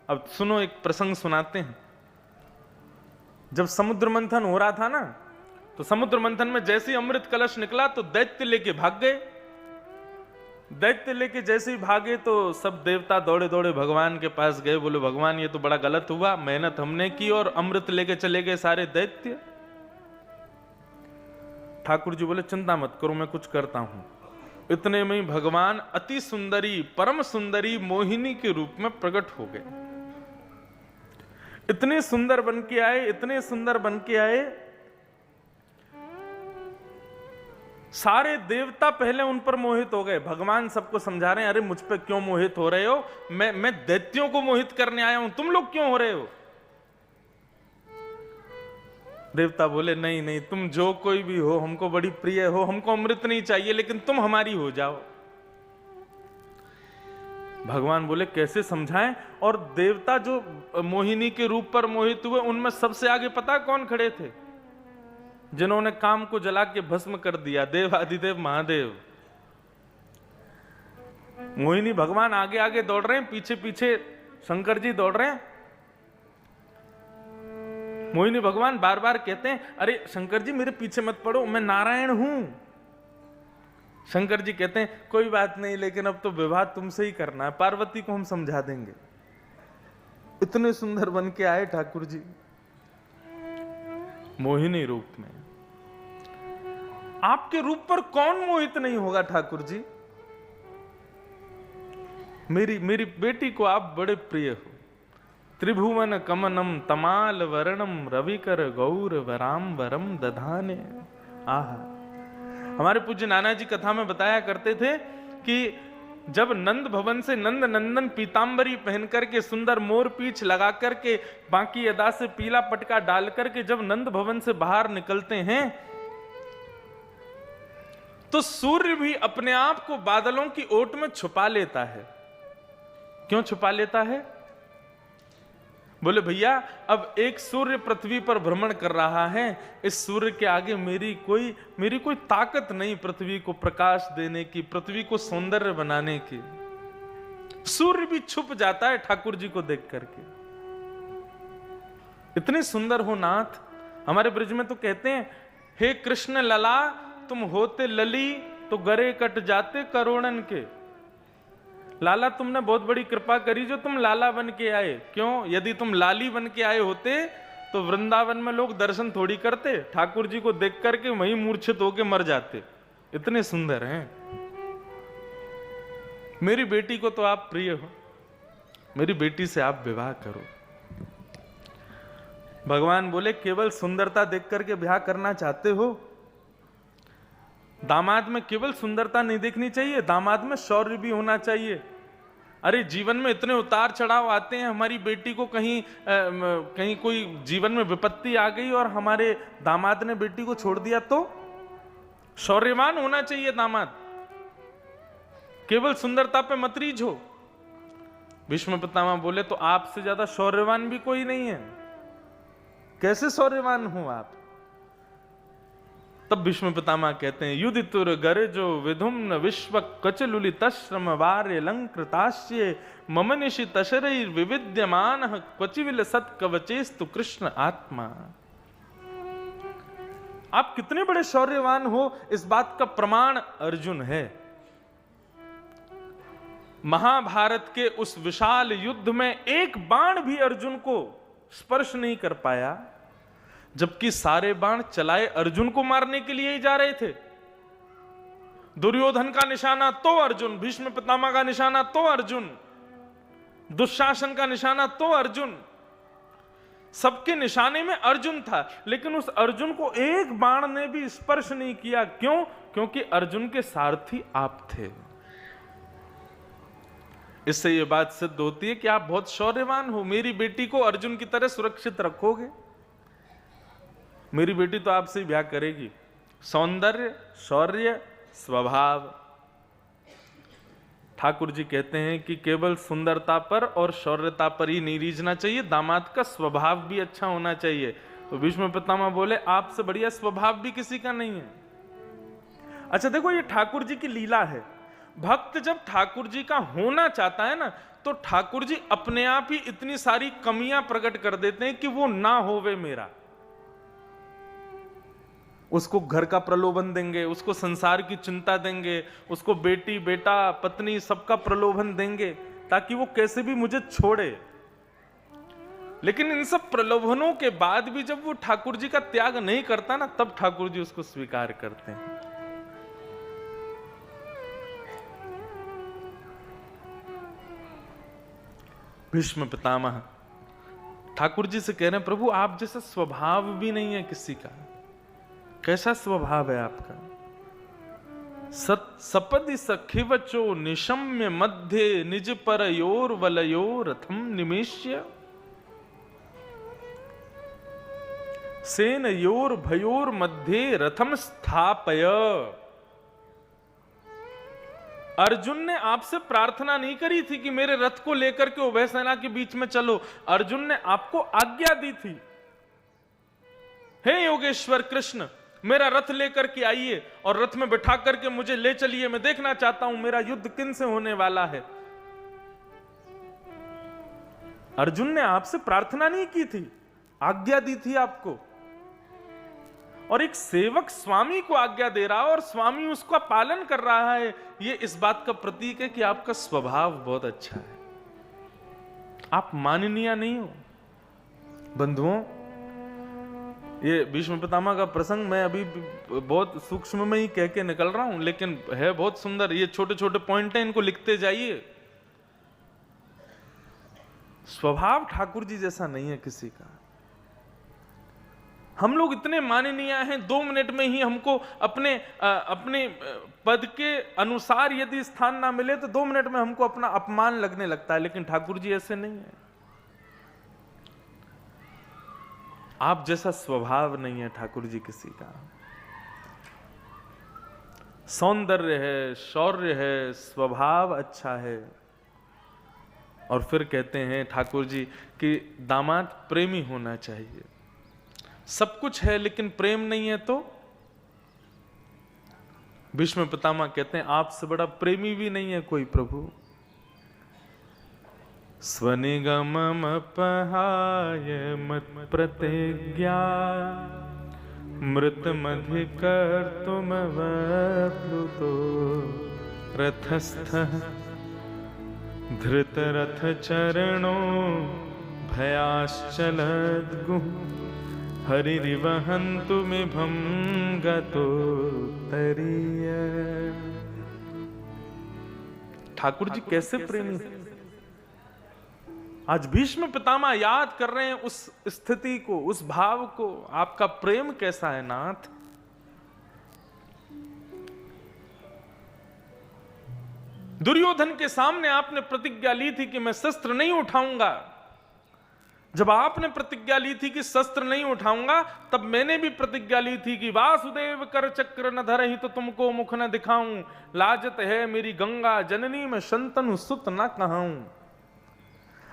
अब सुनो, एक प्रसंग सुनाते हैं। जब समुद्र मंथन हो रहा था ना, तो समुद्र मंथन में जैसे ही अमृत कलश निकला तो दैत्य लेके भाग गए। दैत्य लेके जैसे ही भागे तो सब देवता दौड़े दौड़े भगवान के पास गए, बोले भगवान ये तो बड़ा गलत हुआ, मेहनत हमने की और अमृत लेके चले गए सारे दैत्य। ठाकुर जी बोले चिंता मत करो, मैं कुछ करता हूं। इतने में ही भगवान अति सुंदरी, परम सुंदरी मोहिनी के रूप में प्रकट हो गए। इतने सुंदर बन के आए, इतने सुंदर बन के आए, सारे देवता पहले उन पर मोहित हो गए। भगवान सबको समझा रहे हैं, अरे मुझ पे क्यों मोहित हो रहे हो, मैं दैत्यों को मोहित करने आया हूं, तुम लोग क्यों हो रहे हो। देवता बोले नहीं नहीं, तुम जो कोई भी हो, हमको बड़ी प्रिय हो, हमको अमृत नहीं चाहिए, लेकिन तुम हमारी हो जाओ। भगवान बोले कैसे समझाएं। और देवता जो मोहिनी के रूप पर मोहित हुए, उनमें सबसे आगे पता कौन खड़े थे, जिन्होंने काम को जला के भस्म कर दिया, देव आदिदेव महादेव। मोहिनी भगवान आगे आगे दौड़ रहे हैं, पीछे पीछे शंकर जी दौड़ रहे हैं। मोहिनी भगवान बार बार कहते हैं, अरे शंकर जी मेरे पीछे मत पड़ो, मैं नारायण हूं। शंकर जी कहते हैं कोई बात नहीं, लेकिन अब तो विवाह तुमसे ही करना है, पार्वती को हम समझा देंगे। इतने सुंदर बन के आए ठाकुर जी मोहिनी रूप में। आपके रूप पर कौन मोहित नहीं होगा ठाकुर जी। मेरी बेटी को आप बड़े प्रिय हो। त्रिभुवन कमनम तमाल वर्णम रविकर गौर वराम वरम दधाने। आहा, हमारे पूज्य नाना जी कथा में बताया करते थे कि जब नंद भवन से नंद नंदन पीतांबरी पहन करके, सुंदर मोर पीछ लगा करके, बाकी अदा से पीला पटका डाल करके जब नंद भवन से बाहर निकलते हैं, तो सूर्य भी अपने आप को बादलों की ओट में छुपा लेता है। क्यों छुपा लेता है? बोले भैया अब एक सूर्य पृथ्वी पर भ्रमण कर रहा है, इस सूर्य के आगे मेरी कोई ताकत नहीं पृथ्वी को प्रकाश देने की, पृथ्वी को सौंदर्य बनाने की। सूर्य भी छुप जाता है ठाकुर जी को देख करके। इतने सुंदर हो नाथ। हमारे ब्रज में तो कहते हैं, हे कृष्ण लला तुम होते लली तो गरे कट जाते करोड़न के। लाला तुमने बहुत बड़ी कृपा करी जो तुम लाला बन के आए। क्यों? यदि तुम लाली बन के आए होते तो वृंदावन में लोग दर्शन थोड़ी करते, ठाकुर जी को देख करके वहीं मूर्छित होके मर जाते। इतने सुंदर हैं। मेरी बेटी को तो आप प्रिय हो, मेरी बेटी से आप विवाह करो। भगवान बोले केवल सुंदरता देख करके ब्याह करना चाहते हो? दामाद में केवल सुंदरता नहीं देखनी चाहिए, दामाद में शौर्य भी होना चाहिए। अरे जीवन में इतने उतार चढ़ाव आते हैं, हमारी बेटी को कहीं कोई जीवन में विपत्ति आ गई और हमारे दामाद ने बेटी को छोड़ दिया, तो शौर्यवान होना चाहिए दामाद। केवल सुंदरता पे मत रीझो। भीष्म पितामह बोले तो आपसे ज्यादा शौर्यवान भी कोई नहीं है, कैसे शौर्यवान हो आप? तब भीष्म पितामह कहते हैं, युधितुर गरजो विधुम्न विश्व कचलुलि तश्रम वार्य लंकृताश्य ममनिषि तशरैर विविद्यमान क्वचिविल सत कवचेस्तु कृष्ण आत्मा। आप कितने बड़े शौर्यवान हो, इस बात का प्रमाण अर्जुन है। महाभारत के उस विशाल युद्ध में एक बाण भी अर्जुन को स्पर्श नहीं कर पाया, जबकि सारे बाण चलाए अर्जुन को मारने के लिए ही जा रहे थे। दुर्योधन का निशाना तो अर्जुन, भीष्म पितामह का निशाना तो अर्जुन, दुशासन का निशाना तो अर्जुन, सबके निशाने में अर्जुन था। लेकिन उस अर्जुन को एक बाण ने भी स्पर्श नहीं किया। क्यों? क्योंकि अर्जुन के सारथी आप थे। इससे यह बात सिद्ध होती है कि आप बहुत शौर्यवान हो। मेरी बेटी को अर्जुन की तरह सुरक्षित रखोगे। मेरी बेटी तो आपसे ही ब्याह करेगी। सौंदर्य, शौर्य, स्वभाव। ठाकुर जी कहते हैं कि केवल सुंदरता पर और शौर्यता पर ही नहीं रीझना चाहिए, दामाद का स्वभाव भी अच्छा होना चाहिए। तो भीष्म पितामह बोले आपसे बढ़िया स्वभाव भी किसी का नहीं है। अच्छा देखो, ये ठाकुर जी की लीला है। भक्त जब ठाकुर जी का होना चाहता है ना, तो ठाकुर जी अपने आप ही इतनी सारी कमियां प्रकट कर देते हैं कि वो ना होवे मेरा। उसको घर का प्रलोभन देंगे, उसको संसार की चिंता देंगे, उसको बेटी बेटा पत्नी सबका प्रलोभन देंगे, ताकि वो कैसे भी मुझे छोड़े। लेकिन इन सब प्रलोभनों के बाद भी जब वो ठाकुर जी का त्याग नहीं करता ना, तब ठाकुर जी उसको स्वीकार करते हैं। भीष्म पितामह ठाकुर जी से कह रहे हैं, प्रभु आप जैसा स्वभाव भी नहीं है किसी का। कैसा स्वभाव है आपका? सपदि सखिवचो निशम्य मध्य निज परयोर वलयोर रथम निमेष्य सेनयोर भयोर मध्य रथम स्थापय। अर्जुन ने आपसे प्रार्थना नहीं करी थी कि मेरे रथ को लेकर के उभय सेना के बीच में चलो। अर्जुन ने आपको आज्ञा दी थी, हे योगेश्वर कृष्ण, मेरा रथ लेकर के आइए और रथ में बिठा करके मुझे ले चलिए, मैं देखना चाहता हूं मेरा युद्ध किन से होने वाला है। अर्जुन ने आपसे प्रार्थना नहीं की थी, आज्ञा दी थी आपको। और एक सेवक स्वामी को आज्ञा दे रहा है और स्वामी उसका पालन कर रहा है, ये इस बात का प्रतीक है कि आपका स्वभाव बहुत अच्छा है, आप माननीय नहीं हो। बंधुओं, ये भीष्म पितामह का प्रसंग मैं अभी बहुत सूक्ष्म में ही कह के निकल रहा हूं, लेकिन है बहुत सुंदर। ये छोटे छोटे पॉइंट हैं, इनको लिखते जाइए। स्वभाव ठाकुर जी जैसा नहीं है किसी का। हम लोग इतने माननीय हैं, 2 मिनट में ही हमको अपने पद के अनुसार यदि स्थान ना मिले तो 2 मिनट में हमको अपना अपमान लगने लगता है। लेकिन ठाकुर जी ऐसे नहीं है। आप जैसा स्वभाव नहीं है ठाकुर जी किसी का। सौंदर्य है, शौर्य है, स्वभाव अच्छा है। और फिर कहते हैं ठाकुर जी कि दामाद प्रेमी होना चाहिए। सब कुछ है लेकिन प्रेम नहीं है तो भीष्म पितामह कहते हैं आपसे बड़ा प्रेमी भी नहीं है कोई प्रभु। स्वनिगमम पहाय मत प्रतिज्ञा मृत मधि कर तुम वप्लुतो रथस्थ धृत रथ चरणों भयाश्चलद गुह हरिरिवहन्तु मिभं गतो तरीय। ठाकुर जी कैसे प्रेमी। आज भीष्म पितामह याद कर रहे हैं उस स्थिति को, उस भाव को। आपका प्रेम कैसा है नाथ। दुर्योधन के सामने आपने प्रतिज्ञा ली थी कि मैं शस्त्र नहीं उठाऊंगा। जब आपने प्रतिज्ञा ली थी कि शस्त्र नहीं उठाऊंगा, तब मैंने भी प्रतिज्ञा ली थी कि वासुदेव कर चक्र न धरहि तो तुमको मुख न दिखाऊं, लाजत है मेरी गंगा जननी में शंतनु सुत न कहाऊं।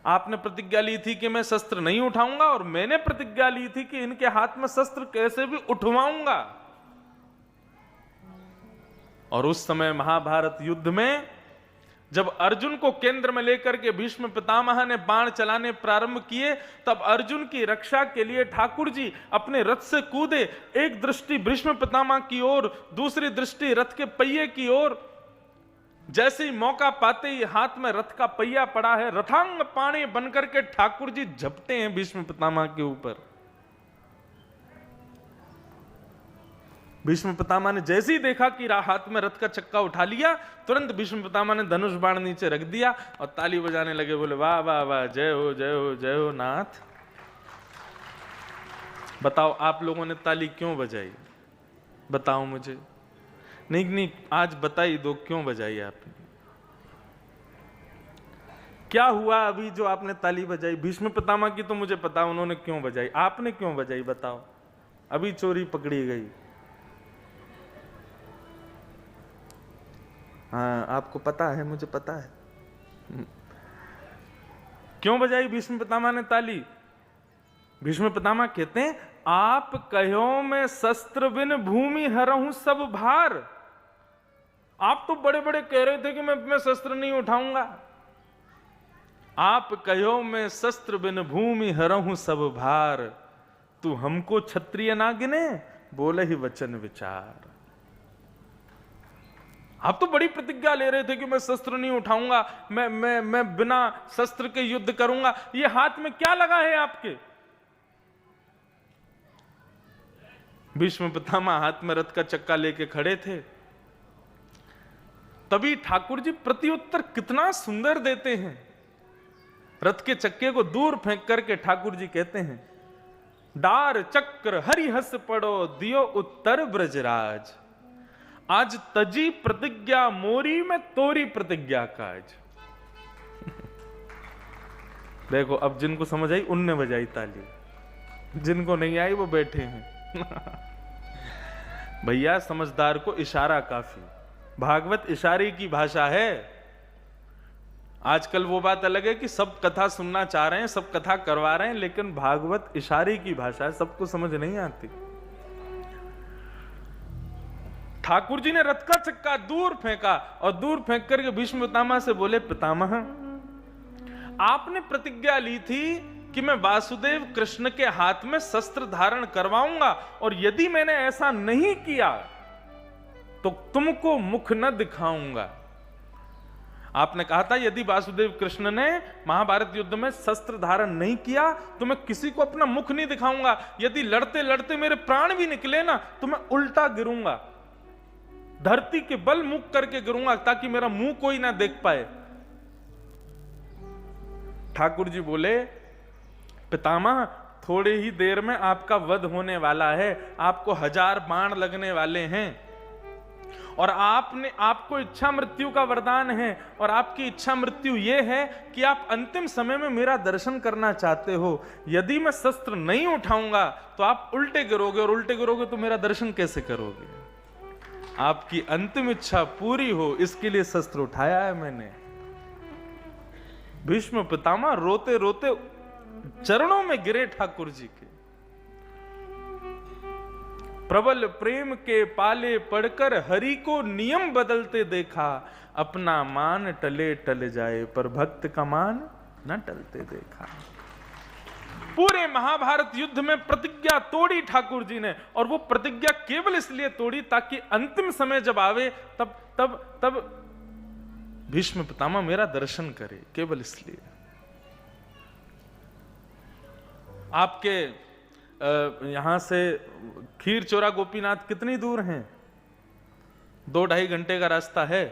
आपने प्रतिज्ञा ली थी कि मैं शस्त्र नहीं उठाऊंगा, और मैंने प्रतिज्ञा ली थी कि इनके हाथ में शस्त्र कैसे भी उठवाऊंगा। और उस समय महाभारत युद्ध में जब अर्जुन को केंद्र में लेकर के भीष्म पितामह ने बाण चलाने प्रारंभ किए, तब अर्जुन की रक्षा के लिए ठाकुर जी अपने रथ से कूदे। एक दृष्टि भीष्म पितामह की ओर, दूसरी दृष्टि रथ के पहिए की ओर। जैसे ही मौका पाते ही हाथ में रथ का पहिया पड़ा है, रथांग पाणी बनकर के ठाकुर जी झपटे हैं भीष्म पितामह के ऊपर। भीष्म पितामह ने जैसे ही देखा कि हाथ में रथ का चक्का उठा लिया, तुरंत भीष्म पितामह ने धनुष बाण नीचे रख दिया और ताली बजाने लगे। बोले वाह वाह वाह, जय हो जय हो जय हो नाथ। बताओ आप लोगों ने ताली क्यों बजाई? बताओ मुझे। नहीं, आज बताई दो क्यों बजाई आपने। क्या हुआ अभी जो आपने ताली बजाई? भीष्म पितामह की तो मुझे पता उन्होंने क्यों बजाई, आपने क्यों बजाई बताओ। अभी चोरी पकड़ी गई। हाँ, आपको पता है, मुझे पता है। क्यों बजाई भीष्म पितामह ने ताली? भीष्म पितामह कहते हैं, आप कहो मैं शस्त्र बिन भूमि हरहूं सब भार। आप तो बड़े बड़े कह रहे थे कि मैं शस्त्र नहीं उठाऊंगा। आप कहो मैं शस्त्र बिन भूमि हरहूं सब भार, तू हमको क्षत्रिय ना गिने, बोले ही वचन विचार। आप तो बड़ी प्रतिज्ञा ले रहे थे कि मैं शस्त्र नहीं उठाऊंगा, मैं बिना शस्त्र के युद्ध करूंगा। ये हाथ में क्या लगा है आपके? भीष्म पितामह हाथ में रथ का चक्का लेके खड़े थे। तभी ठाकुर जी प्रत्युत्तर कितना सुंदर देते हैं। रथ के चक्के को दूर फेंक करके ठाकुर जी कहते हैं, डार चक्र हरिहस पड़ो दियो उत्तर ब्रजराज, आज तजी प्रतिज्ञा मोरी में तोरी प्रतिज्ञा काज। देखो अब जिनको समझ आई उनने बजाई ताली, जिनको नहीं आई वो बैठे हैं। भैया समझदार को इशारा काफी, भागवत इशारे की भाषा है। आजकल वो बात अलग है कि सब कथा सुनना चाह रहे हैं, सब कथा करवा रहे हैं, लेकिन भागवत इशारे की भाषा है, सबको समझ नहीं आती। ठाकुर जी ने रथ का चक्का दूर फेंका और दूर फेंक करके भीष्म पितामह से बोले, पितामह आपने प्रतिज्ञा ली थी कि मैं वासुदेव कृष्ण के हाथ में शस्त्र धारण करवाऊंगा, और यदि मैंने ऐसा नहीं किया तो तुमको मुख न दिखाऊंगा। आपने कहा था यदि वासुदेव कृष्ण ने महाभारत युद्ध में शस्त्र धारण नहीं किया तो मैं किसी को अपना मुख नहीं दिखाऊंगा। यदि लड़ते लड़ते मेरे प्राण भी निकले ना तो मैं उल्टा गिरूंगा, धरती के बल मुख करके गिरूंगा, ताकि मेरा मुंह कोई ना देख पाए। ठाकुर जी बोले, पितामह थोड़ी ही देर में आपका वध होने वाला है, आपको 1000 बाण लगने वाले हैं, और आपको इच्छा मृत्यु का वरदान है, और आपकी इच्छा मृत्यु यह है कि आप अंतिम समय में मेरा दर्शन करना चाहते हो। यदि मैं शस्त्र नहीं उठाऊंगा तो आप उल्टे गिरोगे, और उल्टे गिरोगे तो मेरा दर्शन कैसे करोगे? आपकी अंतिम इच्छा पूरी हो इसके लिए शस्त्र उठाया है मैंने। भीष्म पितामह रोते रोते चरणों में गिरे ठाकुर जी के। प्रबल प्रेम के पाले पड़कर हरि को नियम बदलते देखा, अपना मान टले टल जाए पर भक्त का मान न टलते देखा। पूरे महाभारत युद्ध में प्रतिज्ञा तोड़ी ठाकुर जी ने, और वो प्रतिज्ञा केवल इसलिए तोड़ी ताकि अंतिम समय जब आवे तब भीष्म पितामह मेरा दर्शन करे, केवल इसलिए। आपके यहां से खीर चोरा गोपीनाथ कितनी दूर हैं? 2-2.5 घंटे का रास्ता है।